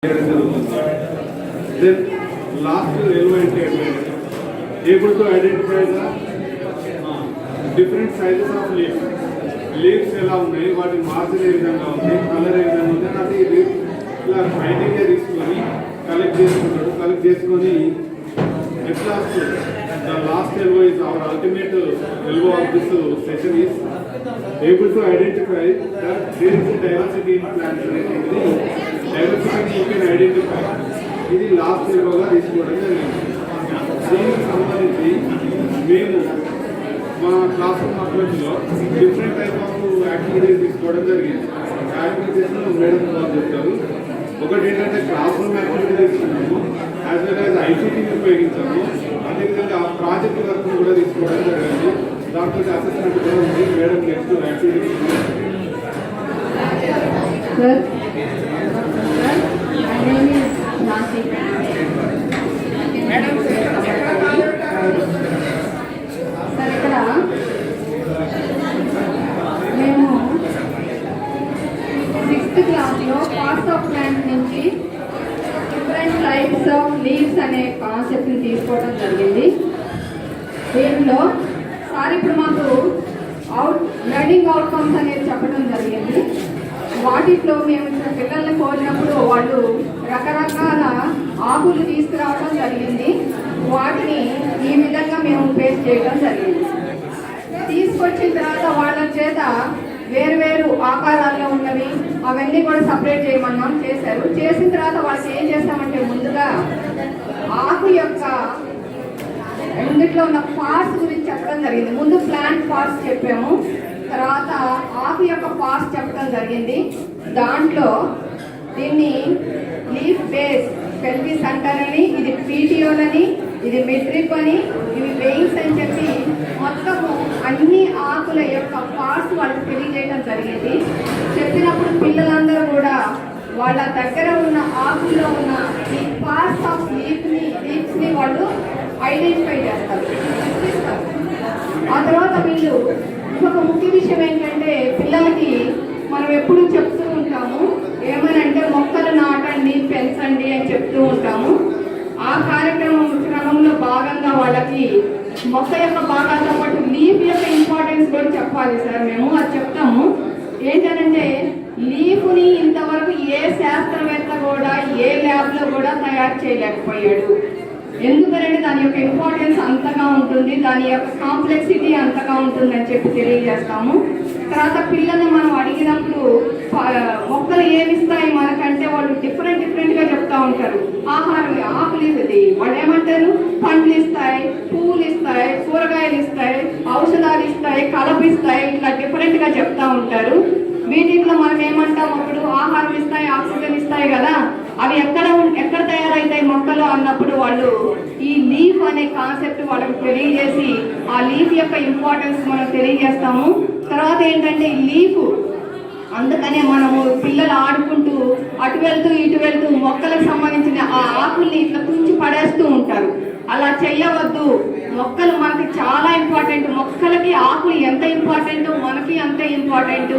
Then last element able to identify the different sizes of leaves. Leaves ఎలా ఉన్నాయి, వాటి margin ఏ విధంగా ఉంది, కలర్ ఏ విధంగా ఉంది అది ఇలా క్రైటీరియా తీసుకొని కలెక్ట్ చేసుకొని at last the last elbow is our ultimate elbow of this session is able to identify that there is a diversity in plants. Diversity you can identify. ఇది last elbow గా తీసుకోవడం జరిగింది. దీనికి సంబంధించి మేము మా క్లాస్ రూమ్ అప్రోచ్లో different type of activities తీసుకోవడం జరిగింది. యాక్టివిటీస్లో మేడం వాళ్ళు చెప్తారు. ఒకటి ఏంటంటే క్లాస్ రూమ్ యాక్టివిటీ తీసుకున్నాము, యాజ్ వెల్ యాజ్ ఐసీటీని ఉపయోగించాము. అదేవిధంగా ప్రాజెక్ట్ వర్క్ కూడా తీసుకోవడం జరిగింది. దాంట్లో అసెస్మెంట్ కూడా ఉంది. మేడం నెక్స్ట్ యాక్టివిటీ మేము 6th క్లాస్లో పార్ట్స్ ఆఫ్ ప్లాంట్ నుంచి డిఫరెంట్ టైప్స్ ఆఫ్ లీవ్స్ అనే కాన్సెప్ట్ని తీసుకోవడం జరిగింది. దీంట్లో సార్ ఇప్పుడు మాకు లెర్నింగ్ అవుట్కమ్స్ అనేది చెప్పడం జరిగింది. వాటిలో మేము పిల్లల్ని కోరినప్పుడు వాళ్ళు రకరకాల ఆకులు తీసుకురావడం జరిగింది. వాటిని ఈ విధంగా మేము పేస్ట్ చేయడం జరిగింది. తీసుకొచ్చిన తర్వాత వాళ్ళ చేత వేరు ఆకారాల్లో ఉన్నవి అవన్నీ కూడా సపరేట్ చేయమన్నాం, చేశారు. చేసిన తర్వాత వాళ్ళకి ఏం చేస్తామంటే ముందుగా ఆకు యొక్క ముందుట్లో ఉన్న పార్ట్స్ గురించి చెప్పడం జరిగింది. ముందు ప్లాంట్ పార్ట్స్ చెప్పాము, తర్వాత ఆకు యొక్క పార్ట్స్ చెప్పడం జరిగింది. దాంట్లో దీన్ని లీఫ్ బేస్ పెల్విస్ అంటారని, ఇది పీటియోలని, ఇది మెట్రిక్ అని, ఇవి వెయిన్స్ అని చెప్పి మొత్తము అన్ని ఆకుల యొక్క పార్ట్స్ వాళ్ళకి తెలియజేయడం జరిగింది. చెప్పినప్పుడు పిల్లలందరూ కూడా వాళ్ళ దగ్గర ఉన్న ఆకుల్లో ఉన్న ఈ పార్ట్స్ ఆఫ్ లీవ్స్ని వాళ్ళు ఐడెంటిఫై చేస్తారు. ఆ తర్వాత వీళ్ళు ఇంకొక ముఖ్య విషయం ఏంటంటే పిల్లలకి మనం ఎప్పుడు చెప్తూ ఉంటాము ఏమనంటే మొక్కలు నాటండి, పెంచండి అని చెప్తూ ఉంటాము. ఆ క్రమంలో భాగంగా వాళ్ళకి మొక్క యొక్క భాగాలతో పాటు లీఫ్ యొక్క ఇంపార్టెన్స్ కూడా చెప్పాలి సార్. మేము అది చెప్తాము. ఏంటంటే లీఫ్ని ఇంతవరకు ఏ శాస్త్రవేత్త కూడా ఏ ల్యాబ్లో కూడా తయారు చేయలేకపోయాడు. ఎందుకంటే దాని యొక్క ఇంపార్టెన్స్ అంతగా ఉంటుంది, దాని యొక్క కాంప్లెక్సిటీ అంతగా ఉంటుందని చెప్పి తెలియజేస్తాము. తర్వాత పిల్లల్ని మనం అడిగినప్పుడు మొక్కలు ఏమిస్తాయి మనకంటే వాళ్ళు డిఫరెంట్గా చెప్తా ఉంటారు. ఆహారం ఆకులు ఇది వాళ్ళు ఏమంటారు, పండ్లు ఇస్తాయి, పువ్వులు ఇస్తాయి, కూరగాయలు ఇస్తాయి, ఔషధాలు ఇస్తాయి, కలపిస్తాయి, ఇట్లా డిఫరెంట్గా చెప్తా ఉంటారు. వీటిలో మనం ఏమంటాం, అప్పుడు ఆహారం ఇస్తాయి, ఆక్సిజన్ ఇస్తాయి కదా, అవి ఎక్కడ తయారైతాయి మొక్కలు అన్నప్పుడు వాళ్ళు ఈ లీఫ్ అనే కాన్సెప్ట్ వాళ్ళకి తెలియజేసి ఆ లీఫ్ యొక్క ఇంపార్టెన్స్ మనం తెలియజేస్తాము. తర్వాత ఏంటంటే లీఫ్ అందుకనే మనము పిల్లలు ఆడుకుంటూ అటు వెళ్తూ మొక్కలకు సంబంధించిన ఆ ఆకుల్ని ఇట్లా తుంచి పడేస్తూ ఉంటారు. అలా చెయ్యవద్దు. మొక్కలు మనకి చాలా ఇంపార్టెంట్. మొక్కలకి ఆకులు ఎంత ఇంపార్టెంట్, మనకి అంతే ఇంపార్టెంట్.